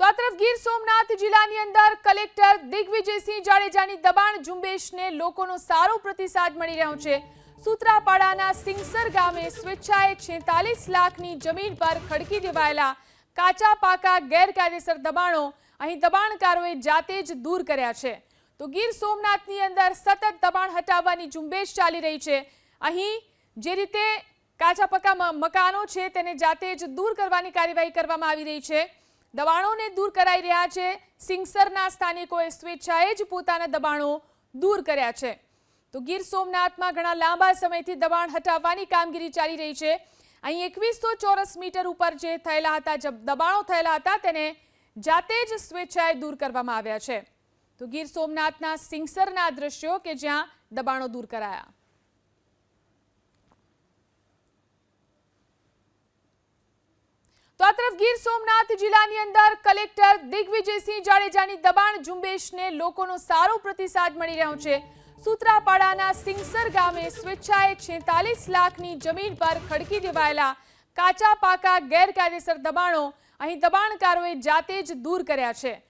આ તરફ ગીર સોમનાથ જિલ્લાની અંદર કલેક્ટર દિગ્વિજયસિંહ જાડેજાની દબાણ ઝુંબેશને લોકોનો સારો પ્રતિસાદ મળી રહ્યો છે। સૂત્રાપાડાના સિંગસર ગામે સ્વેચ્છાએ 46 લાખની જમીન પર ખડકી દેવાયેલા કાચા પાકા ગેરકાયદેસર દબાણો અહીં દબાણકારોએ જાતે જ દૂર કર્યા છે। તો ગીર સોમનાથની અંદર સતત દબાણ હટાવવાની ઝુંબેશ ચાલી રહી છે। અહીં જે રીતે કાચા પાકા મકાનો છે તેને જાતે જ દૂર કરવાની કાર્યવાહી કરવામાં આવી રહી છે। દબાણોને દૂર કરાઈ રહ્યા છે। સિંગસરના સ્થાનિકોએ સ્વેચ્છાએ જ પોતાના દબાણો દૂર કર્યા છે। તો ગીર સોમનાથમાં ઘણા લાંબા સમયથી દબાણ હટાવવાની કામગીરી ચાલી રહી છે। અહીં 2100 ચોરસ મીટર ઉપર જે થયેલા હતા દબાણો થયેલા હતા તેને જાતે જ સ્વેચ્છાએ દૂર કરવામાં આવ્યા છે। તો ગીર સોમનાથના સિંગસરના દ્રશ્યો કે જ્યાં દબાણો દૂર કરાયા। તો આ તરફ ગીર સોમનાથ જિલ્લાની અંદર કલેક્ટર દિગ્વિજયસિંહ જાડેજાની દબાણ ઝુંબેશને લોકોનો સારો પ્રતિસાદ મળી રહ્યો છે। સૂત્રાપાડાના સિંગસર ગામે સ્વેચ્છાએ 46 લાખની જમીન પર ખડકી દેવાયેલા કાચા પાકા ગેરકાયદેસર દબાણો અહીં દબાણકારોએ જાતે જ દૂર કર્યા છે।